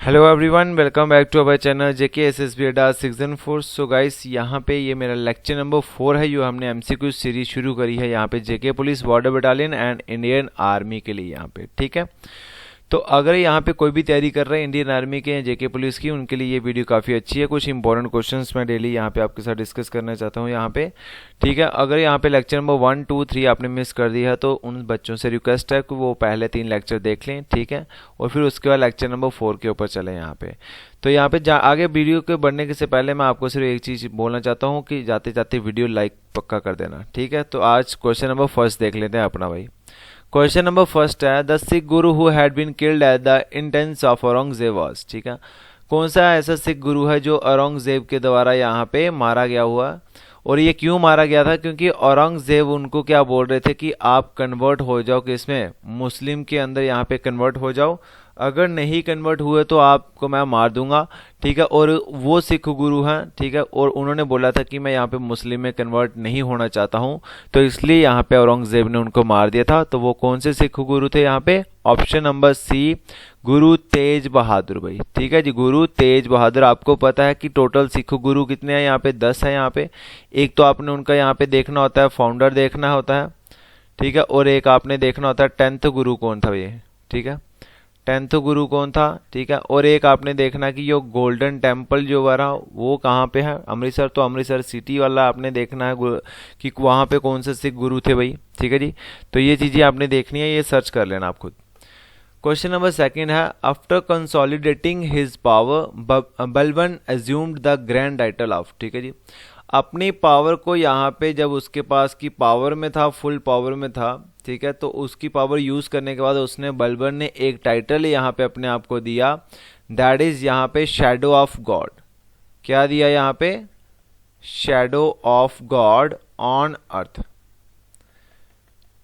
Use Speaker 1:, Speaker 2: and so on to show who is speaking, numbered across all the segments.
Speaker 1: Hello everyone, welcome back to our channel JK SSB Adda season 4। So guys, यहाँ पे ये मेरा लेक्चर नंबर 4 है जो हमने एमसीक्यू सीरीज शुरू करी है यहाँ पे जेके police border battalion and Indian army के लिए यहाँ पे। ठीक है, तो अगर यहाँ पे कोई भी तैयारी कर रहे हैं इंडियन आर्मी के या जेके पुलिस की, उनके लिए ये वीडियो काफ़ी अच्छी है। कुछ इंपॉर्टेंट क्वेश्चंस मैं डेली यहाँ पे आपके साथ डिस्कस करना चाहता हूँ यहाँ पे। ठीक है, अगर यहाँ पे लेक्चर नंबर 1, 2, 3 आपने मिस कर दिया है तो उन बच्चों से रिक्वेस्ट है कि वो पहले 3 लेक्चर देख लें। ठीक है, और फिर उसके बाद लेक्चर नंबर 4 के ऊपर चलें यहाँ पे। तो यहाँ पे आगे वीडियो के बढ़ने के से पहले मैं आपको सिर्फ एक चीज़ बोलना चाहता हूँ कि जाते जाते वीडियो लाइक पक्का कर देना। ठीक है, तो आज क्वेश्चन नंबर फर्स्ट देख लेते हैं अपना भाई। क्वेश्चन नंबर फर्स्ट है, the Sikh guru who had been killed at the intense of Aurangzeb was. ठीक है, कौन सा ऐसा सिख गुरु है जो औरंगजेब के द्वारा यहाँ पे मारा गया हुआ। और ये क्यों मारा गया था? क्योंकि औरंगजेब उनको क्या बोल रहे थे कि आप कन्वर्ट हो जाओ, किसमें, मुस्लिम के अंदर यहाँ पे कन्वर्ट हो जाओ, अगर नहीं कन्वर्ट हुए तो आपको मैं मार दूंगा। ठीक है, और वो सिख गुरु हैं। ठीक है, और उन्होंने बोला था कि मैं यहाँ पे मुस्लिम में कन्वर्ट नहीं होना चाहता हूँ, तो इसलिए यहाँ पे औरंगजेब ने उनको मार दिया था। तो वो कौन से सिख गुरु थे यहाँ पे? ऑप्शन नंबर सी, गुरु तेज बहादुर भाई। ठीक है जी, गुरु तेज बहादुर। आपको पता है कि टोटल सिख गुरु कितने हैं यहाँ पे? 10 है यहाँ पे। एक तो आपने उनका यहाँ पे देखना होता है, फाउंडर देखना होता है। ठीक है, और एक आपने देखना होता है 10th गुरु कौन था ये। ठीक है, 10th गुरु कौन था। ठीक है, और एक आपने देखना कि ये गोल्डन टेम्पल जो वाला वो कहाँ पे है? अमृतसर। तो अमृतसर सिटी वाला आपने देखना है कि वहाँ पे कौन से सिख गुरु थे भाई। ठीक है जी, तो ये चीज़ें आपने देखनी है, ये सर्च कर लेना आप खुद। क्वेश्चन नंबर सेकंड है, after consolidating his power Balban assumed the grand title of. ठीक है जी, अपनी पावर को यहाँ पे जब उसके पास की पावर में था, फुल पावर में था, ठीक है, तो उसकी पावर यूज करने के बाद उसने बलबन ने एक टाइटल यहाँ पे अपने आप को दिया, दैट इज यहाँ पे शैडो ऑफ गॉड। क्या दिया यहाँ पे? Shadow of God on earth.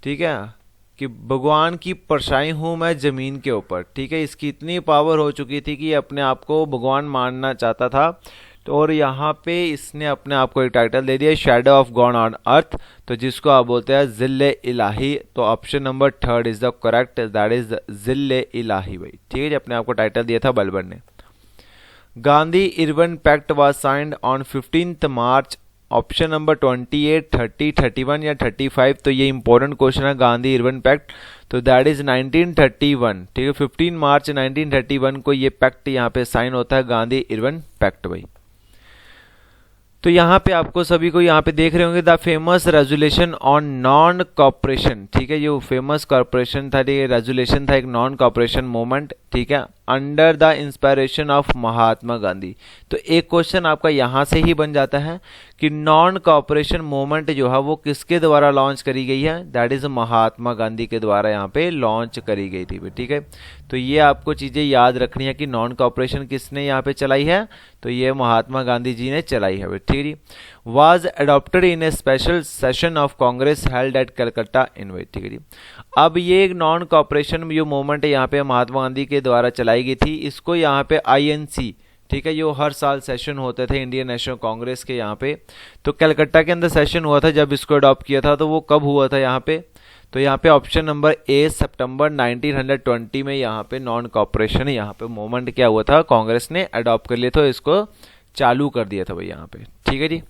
Speaker 1: ठीक है, कि भगवान की परछाई हूं मैं जमीन के ऊपर। ठीक है, इसकी इतनी पावर हो चुकी थी कि अपने आप को भगवान मानना चाहता था। तो और यहाँ पे इसने अपने आप को एक टाइटल दे दिया, shadow of God on earth, तो जिसको आप बोलते हैं जिल्ले इलाही। तो option number 3 is the correct, that is जिल्ले इलाही भाई। ठीक है जी, अपने आप को टाइटल दिया था बलबन ने। Gandhi Irwin pact was signed on 15th March. Option number 28, 30, 31 या 35। तो ये इंपॉर्टेंट क्वेश्चन है, गांधी इरविन पैक्ट, तो दैट इज 1931। ठीक है, 15 मार्च 1931 को ये पैक्ट यहाँ पे साइन होता है, गांधी इरविन पैक्ट भाई। तो यहाँ पे आपको सभी को यहाँ पे देख रहे होंगे, the famous resolution on non cooperation. ठीक है, ये फेमस कॉपरेशन था, ये रेजुलेशन था एक नॉन कॉपरेशन मूवमेंट। ठीक है, under the inspiration of Mahatma Gandhi. तो एक क्वेश्चन आपका यहाँ से ही बन जाता है कि नॉन कॉपरेशन मूवमेंट जो है वो किसके द्वारा लॉन्च करी गई है? दैट इज महात्मा गांधी के द्वारा यहाँ पे लॉन्च करी गई थी। ठीक है, तो ये आपको चीजें याद रखनी है कि नॉन कॉपरेशन किसने यहाँ पे चलाई है? तो ये महात्मा गांधी जी ने चलाई है। ठीक है जी, was adopted in a special session of Congress held at Calcutta in. ठीक है जी, अब ये एक नॉन कॉपरेशन जो मूवमेंट है यहाँ पे महात्मा गांधी के द्वारा चलाई गई थी, इसको यहाँ पे INC, ठीक है, जो हर साल सेशन होते थे इंडियन नेशनल कांग्रेस के यहाँ पे, तो कलकत्ता के अंदर सेशन हुआ था जब इसको अडॉप्ट किया था। तो वो कब हुआ था यहाँ पे? तो यहाँ पे ऑप्शन नंबर ए, सितंबर 1920 में यहाँ पे नॉन कॉपरेशन यहाँ पे मूवमेंट क्या हुआ था, कांग्रेस ने अडॉप्ट कर लिया था, इसको चालू कर दिया था भाई यहाँ पे। ठीक है जी,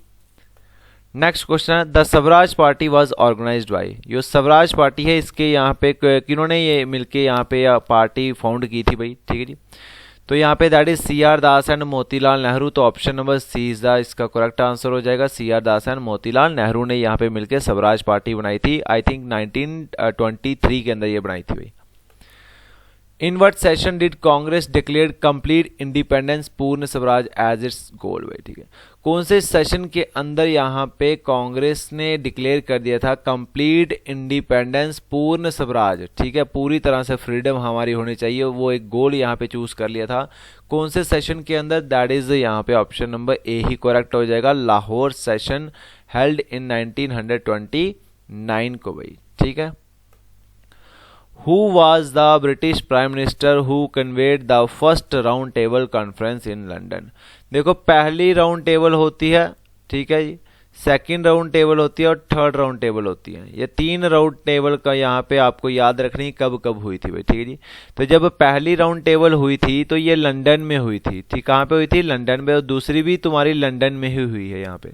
Speaker 1: नेक्स्ट क्वेश्चन है, the Swaraj party was organised by. जो स्वराज पार्टी है इसके यहाँ पे किन्होंने ये मिलके यहाँ पे पार्टी फाउंड की थी भाई। ठीक है जी, तो यहाँ पे that is CR Das and Motilal Nehru. तो option number C is the इसका करेक्ट आंसर हो जाएगा, CR दास एंड मोतीलाल नेहरू ने यहाँ पे मिलके स्वराज पार्टी बनाई थी। आई थिंक 1923 के अंदर ये बनाई थी भाई। In what session did Congress declare complete independence पूर्ण स्वराज एज इट्स गोल भाई। ठीक है, कौन से सेशन के अंदर यहाँ पे कांग्रेस ने डिक्लेयर कर दिया था कंप्लीट इंडिपेंडेंस पूर्ण स्वराज। ठीक है, पूरी तरह से फ्रीडम हमारी होनी चाहिए, वो एक गोल यहाँ पे चूज कर लिया था। कौन से सेशन के अंदर? दैट इज यहाँ पे option number A he correct हो जाएगा, लाहौर सेशन हेल्ड इन 1929 को भाई। ठीक है, Who was the British Prime Minister who convened the first round table conference in London? देखो, पहली राउंड टेबल होती है, ठीक है जी, सेकंड राउंड टेबल होती है और थर्ड राउंड टेबल होती है। ये 3 राउंड टेबल का यहाँ पे आपको याद रखनी कब कब हुई थी भाई, ठीक है जी। तो जब पहली राउंड टेबल हुई थी तो ये लंदन में हुई थी, ठीक, कहाँ पे हुई थी, लंदन में, और दूसरी भी तुम्हारी लंदन में ही हुई है यहाँ पे।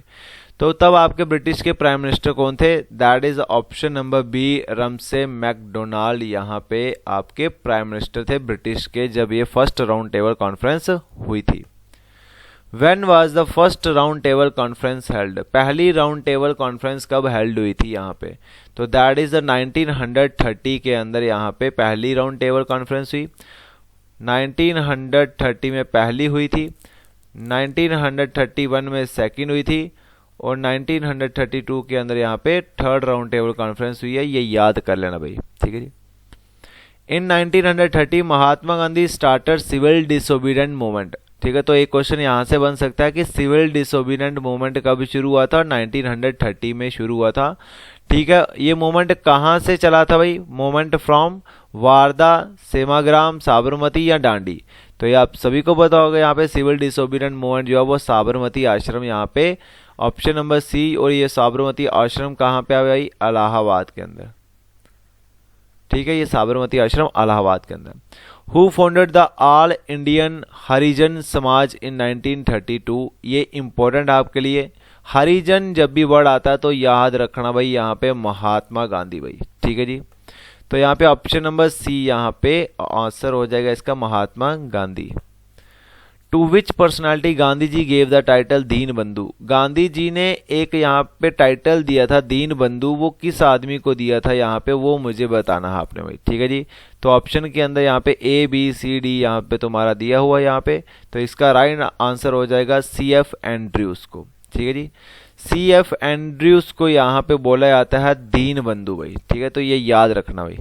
Speaker 1: तो तब आपके ब्रिटिश के प्राइम मिनिस्टर कौन थे, that is option number B, Ramsay MacDonald यहाँ पे आपके प्राइम मिनिस्टर थे ब्रिटिश के, जब ये फर्स्ट राउंड टेबल कॉन्फ्रेंस हुई थी। When was the first round table conference held, पहली राउंड टेबल कॉन्फ्रेंस कब हेल्ड हुई थी यहाँ पे, तो दैट इज 1930 के अंदर यहाँ पे पहली राउंड टेबल कॉन्फ्रेंस हुई। 1930 में पहली हुई थी, 1931 में सेकंड हुई थी, और 1932 के अंदर यहाँ पे थर्ड राउंड टेबल कॉन्फ्रेंस हुई है, ये याद कर लेना भाई, ठीक है जी। In 1930 Mahatma Gandhi starter civil disobedient movement, ठीक है। तो एक क्वेश्चन यहाँ से बन सकता है कि सिविल डिसोबीडिएंट मूवमेंट कब शुरू हुआ था, 1930 में शुरू हुआ था, ठीक है। ये मूवमेंट कहाँ से चला था भाई, मूवमेंट फ्रॉम वारदा, सेमाग्राम, साबरमती या डांडी। तो ये आप सभी को पता होगा, यहाँ पे सिविल डिसोबीडिएंट मूवमेंट जो है वो साबरमती आश्रम, यहाँ पे ऑप्शन नंबर सी। और ये साबरमती आश्रम कहाँ पे आया भाई, इलाहाबाद के अंदर, ठीक है। ये साबरमती आश्रम इलाहाबाद के अंदर। Who founded the all Indian Harijan Samaj in 1932, ये इंपॉर्टेंट आपके लिए, हरिजन जब भी वर्ड आता है तो याद रखना भाई यहाँ पे महात्मा गांधी भाई, ठीक है जी। तो यहाँ पे ऑप्शन नंबर सी यहाँ पे आंसर हो जाएगा इसका, Mahatma Gandhi. To which personality Gandhi ji gave the title Deen Bandhu, Gandhi ji ने एक यहाँ पे टाइटल दिया था दीन बंधु, वो किस आदमी को दिया था यहाँ पे, वो मुझे बताना है आपने भाई, ठीक है जी। तो ऑप्शन के अंदर यहाँ पे ए बी सी डी यहाँ पे तुम्हारा दिया हुआ है यहाँ पे, तो इसका राइट आंसर हो जाएगा CF एंड्रयूस को, ठीक है जी। CF एंड्रयूस को यहाँ पे बोला जाता है दीन बंधु भाई, ठीक है। तो ये याद रखना भाई।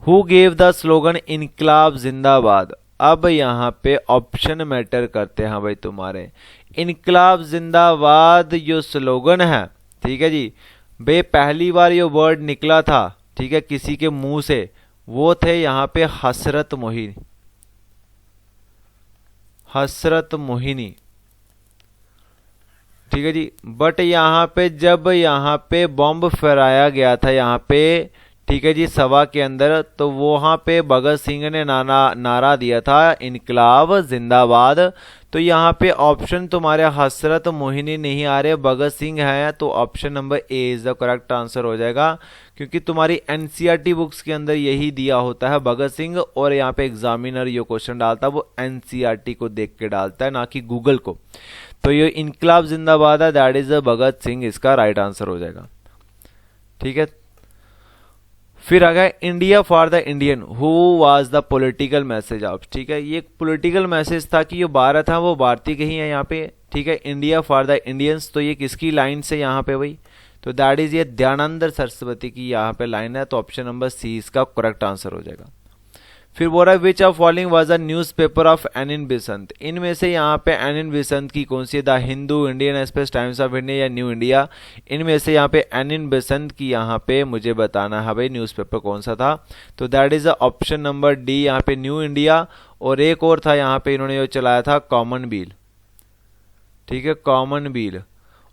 Speaker 1: हु गेव द स्लोगन इनकलाब जिंदाबाद, अब यहाँ पे ऑप्शन मैटर करते हैं भाई तुम्हारे। इनकलाब जिंदाबाद जो स्लोगन है, ठीक है जी, बे पहली बार ये वर्ड निकला था, ठीक है, किसी के मुंह से, वो थे यहाँ पे हसरत मोहिनी, हसरत मोहिनी, ठीक है जी। बट यहाँ पे जब यहाँ पे बॉम्ब फहराया गया था यहाँ पे, ठीक है जी, सभा के अंदर, तो वहां पे भगत सिंह ने नारा दिया था इनकलाब जिंदाबाद। तो यहाँ पे ऑप्शन तुम्हारे हसरत मोहिनी नहीं आ रहे, भगत सिंह है, तो option number A is the correct answer हो जाएगा, क्योंकि तुम्हारी एनसीईआरटी बुक्स के अंदर यही दिया होता है भगत सिंह, और यहाँ पे एग्जामिनर ये क्वेश्चन डालता है वो एनसीईआरटी को देख के डालता है, ना कि गूगल को। तो ये इनकलाब जिंदाबाद है, दैट इज भगत सिंह, इसका राइट आंसर हो जाएगा, ठीक है। फिर आ गया India for the Indian, who was the political message of, ठीक है। ये पॉलिटिकल मैसेज था कि जो भारत है वो भारतीय के ही है यहाँ पे, ठीक है। इंडिया फॉर द इंडियंस, तो ये किसकी लाइन से यहाँ पे भाई, तो दैट इज ये दयानंद सरस्वती की यहाँ पे लाइन है, तो ऑप्शन नंबर सी इसका करेक्ट आंसर हो जाएगा। फिर बोल रहा है which of following was the newspaper of Annie Besant, इनमें से यहाँ पे एनिन बेसंत की कौन सी, the Hindu, Indian Express, Times of India या न्यू इंडिया, इनमें से यहाँ पे एनिन बेसंत की यहाँ पे मुझे बताना है भाई न्यूज़पेपर कौन सा था, तो that is option number D यहाँ पे न्यू इंडिया। और एक और था यहाँ पे इन्होंने जो चलाया था कॉमनवेल्थ, ठीक है, कॉमनवेल्थ।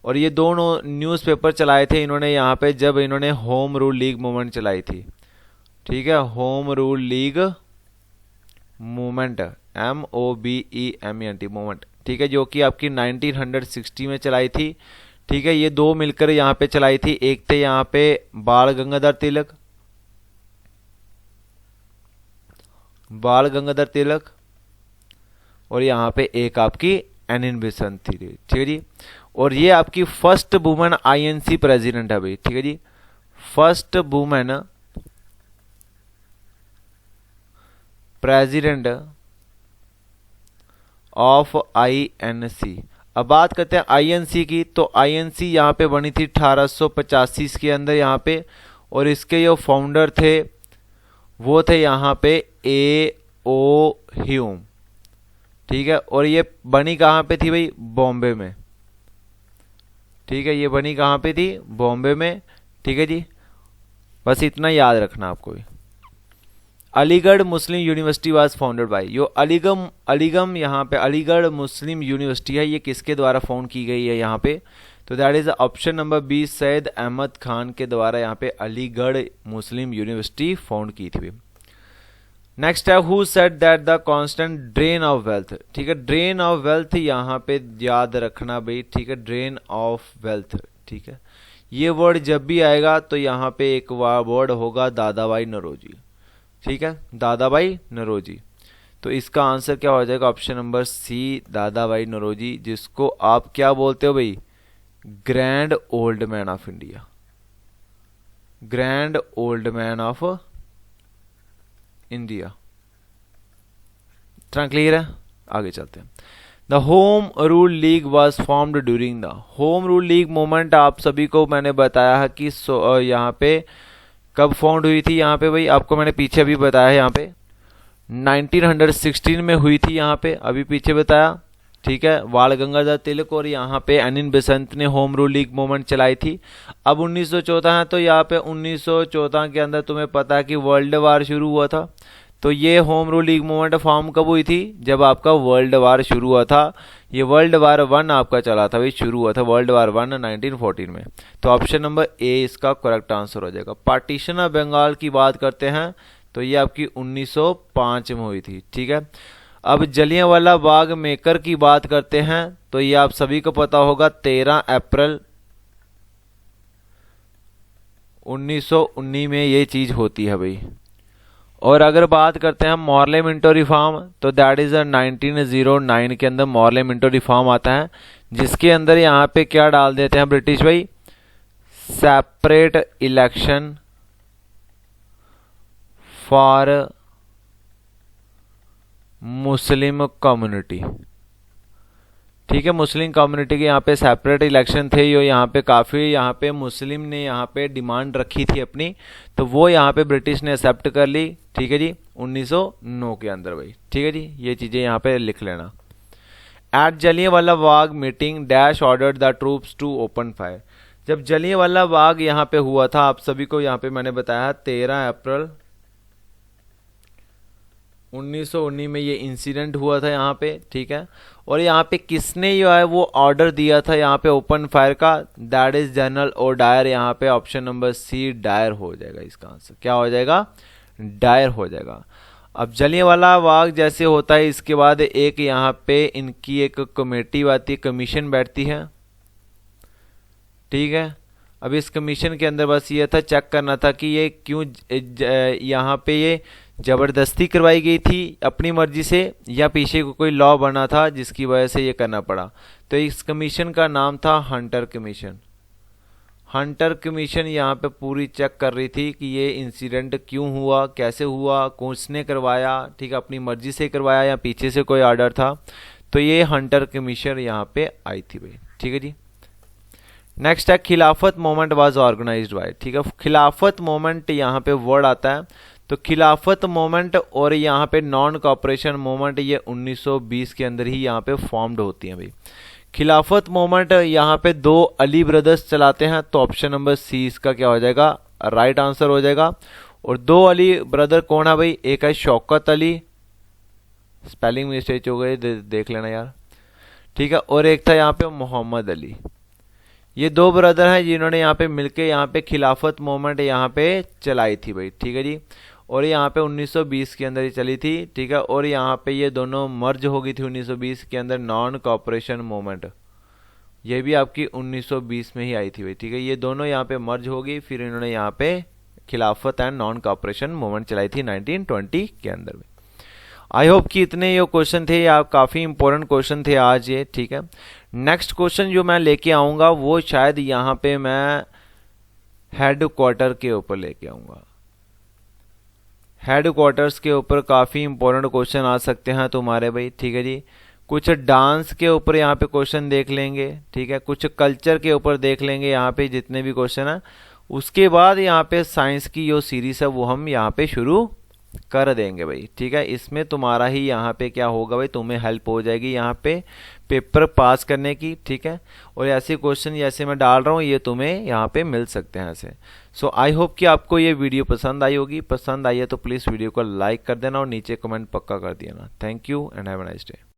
Speaker 1: और ये दोनों न्यूज़पेपर चलाए थे इन्होंने यहाँ पे जब इन्होंने होम रूल लीग मूवमेंट चलाई थी, ठीक है, home rule league movement, MOVEMENT movement, ठीक है, जो कि आपकी 1960 में चलाई थी, ठीक है। ये दो मिलकर यहाँ पे चलाई थी, एक थे यहाँ पे बाल गंगाधर तिलक, और यहाँ पे एक आपकी एनिन बेसंत थी, ठीक है जी। और ये आपकी फर्स्ट वुमेन INC प्रेसिडेंट है भाई, ठीक है जी, first women president of INC। अब बात करते हैं INC की, तो INC यहाँ पे बनी थी 1885 के अंदर यहाँ पे, और इसके जो फाउंडर थे वो थे यहाँ पे A.O. ह्यूम, ठीक है। और ये बनी कहाँ पे थी भाई, बॉम्बे में, ठीक है, ये बनी कहाँ पे थी, बॉम्बे में, ठीक है जी। बस इतना याद रखना आपको। अलीगढ़ मुस्लिम यूनिवर्सिटी वाज फाउंडेड बाय, यो अलीगम यहाँ पे अलीगढ़ मुस्लिम यूनिवर्सिटी है, ये किसके द्वारा फाउंड की गई है यहाँ पे, तो that is option number B, Syed Ahmed Khan के द्वारा यहाँ पे अलीगढ़ मुस्लिम यूनिवर्सिटी फाउंड की थी। नेक्स्ट है who said that the constant drain of wealth. ठीक है, ड्रेन ऑफ वेल्थ यहाँ पे याद रखना भाई। ठीक है, ड्रेन ऑफ वेल्थ। ठीक है, ये वर्ड जब भी आएगा तो यहाँ पे एक वर्ड होगा दादाभाई नौरोजी। ठीक है, दादाभाई नौरोजी। तो इसका आंसर क्या हो जाएगा? Option number C, Dadabhai Naoroji, जिसको आप क्या बोलते हो भाई? Grand old man of India, grand old man of India. इतना क्लियर है? आगे चलते हैं। The home rule league was formed during the home rule league movement. आप सभी को मैंने बताया है कि यहाँ पे कब फाउंड हुई थी। यहाँ पे भाई आपको मैंने पीछे भी बताया है, यहाँ पे 1916 में हुई थी, यहाँ पे अभी पीछे बताया। ठीक है, बाल गंगाधर तिलक और यहाँ पे अनिल बेसेंट ने होम रूल लीग मूवमेंट चलाई थी। अब 1914 है, तो यहाँ पे 1914 के अंदर तुम्हें पता है कि वर्ल्ड वार शुरू हुआ था। तो ये home rule league movement form कब हुई थी? जब आपका वर्ल्ड वार शुरू हुआ था। ये वर्ल्ड वार 1 आपका चला था भाई, शुरू हुआ था वर्ल्ड वार 1 1914 में। तो ऑप्शन नंबर ए इसका करेक्ट आंसर हो जाएगा। पार्टीशन ऑफ बंगाल की बात करते हैं तो ये आपकी 1905 में हुई थी। ठीक है, अब जलियांवाला बाग मेकर की बात करते हैं तो ये आप सभी को पता होगा 13 अप्रैल 1919 में ये चीज होती है भाई। और अगर बात करते हैं मॉर्ले मिंटो रिफॉर्म तो दैट इज 1909 के अंदर मॉर्ले मिंटो रिफॉर्म आता है, जिसके अंदर यहाँ पे क्या डाल देते हैं ब्रिटिश भाई? Separate election for Muslim community. ठीक है, मुस्लिम कम्युनिटी के यहाँ पे सेपरेट इलेक्शन थे। यो यहाँ पे काफ़ी यहाँ पे मुस्लिम ने यहाँ पे डिमांड रखी थी अपनी, तो वो यहाँ पे ब्रिटिश ने एक्सेप्ट कर ली। ठीक है जी, 1909 के अंदर भाई। ठीक है जी, ये चीज़ें यहाँ पे लिख लेना। At Jallianwala Bagh meeting dash ordered the troops to open fire. जब जलियांवाला बाग यहाँ पे हुआ था, आप सभी को यहाँ पे मैंने बताया 13 अप्रैल 1919 में ये इंसिडेंट हुआ था यहाँ पे। ठीक है, और यहाँ पे किसने जो है वो ऑर्डर दिया था यहाँ पे ओपन फायर का? That is general O Dyer. यहाँ पे ऑप्शन नंबर सी डायर हो जाएगा। इसका आंसर क्या हो जाएगा? डायर हो जाएगा। अब जलियांवाला बाग जैसे होता है, इसके बाद एक यहाँ पे इनकी एक कमेटी आती है, कमीशन बैठती है। ठीक है, अब इस कमीशन के अंदर बस ये था चेक करना था कि ये क्यों यहाँ पे ये जबरदस्ती करवाई गई थी अपनी मर्जी से, या पीछे को कोई लॉ बना था जिसकी वजह से ये करना पड़ा। तो इस कमीशन का नाम था हंटर कमीशन। हंटर कमीशन यहाँ पे पूरी चेक कर रही थी कि ये इंसिडेंट क्यों हुआ, कैसे हुआ, किसने करवाया। ठीक है, अपनी मर्जी से करवाया या पीछे से कोई ऑर्डर था। तो ये हंटर कमीशन यहाँ पे आई थी भाई। ठीक है जी, नेक्स्ट है खिलाफत मोमेंट वाज ऑर्गेनाइज्ड बाय। ठीक है, खिलाफत मोमेंट यहाँ पे वर्ड आता है। तो खिलाफत मोमेंट और यहाँ पे नॉन कॉपरेशन मोमेंट ये 1920 के अंदर ही यहाँ पे फॉर्म्ड होती हैं भाई। खिलाफत मोमेंट यहाँ पे 2 अली ब्रदर्स चलाते हैं, तो ऑप्शन नंबर सी इसका क्या हो जाएगा? राइट आंसर हो जाएगा। और 2 अली ब्रदर कौन है भाई? एक है शौकत अली, स्पेलिंग मिस्टेक हो गई, देख लेना यार। ठीक है, और एक था यहाँ पे मोहम्मद अली। ये 2 ब्रदर हैं जिन्होंने यहाँ पे मिलके यहाँ पे खिलाफत मोमेंट यहाँ पे चलाई थी भाई। ठीक है जी, और यहाँ पे 1920 के अंदर ही चली थी। ठीक है, और यहाँ पे ये दोनों मर्ज हो गई थी 1920 के अंदर नॉन कॉपरेशन मूवमेंट। ये भी आपकी 1920 में ही आई थी भाई। ठीक है, ये दोनों यहाँ पे मर्ज हो गई, फिर इन्होंने यहाँ पे खिलाफत एंड नॉन कॉपरेशन मूवमेंट चलाई थी 1920 के अंदर में। आई होप कि इतने ये क्वेश्चन थे, या काफ़ी इंपॉर्टेंट क्वेश्चन थे आज ये। ठीक है, नेक्स्ट क्वेश्चन जो मैं लेके आऊँगा वो शायद यहाँ पे मैं हेड क्वार्टर के ऊपर लेके आऊँगा। हेड क्वार्टर्स के ऊपर काफ़ी इंपॉर्टेंट क्वेश्चन आ सकते हैं तुम्हारे भाई। ठीक है जी, कुछ डांस के ऊपर यहाँ पे क्वेश्चन देख लेंगे। ठीक है, कुछ कल्चर के ऊपर देख लेंगे यहाँ पे जितने भी क्वेश्चन हैं। उसके बाद यहाँ पे साइंस की जो सीरीज है वो हम यहाँ पे शुरू कर देंगे भाई। ठीक है, इसमें तुम्हारा ही यहाँ पे क्या होगा भाई, तुम्हें हेल्प हो जाएगी यहाँ पे पेपर पास करने की। ठीक है, और ऐसे क्वेश्चन जैसे मैं डाल रहा हूँ ये तुम्हें यहाँ पे मिल सकते हैं ऐसे। सो आई होप कि आपको ये वीडियो पसंद आई होगी। पसंद आई है तो प्लीज़ वीडियो को लाइक कर देना और नीचे कमेंट पक्का कर देना। Thank you and have a nice day.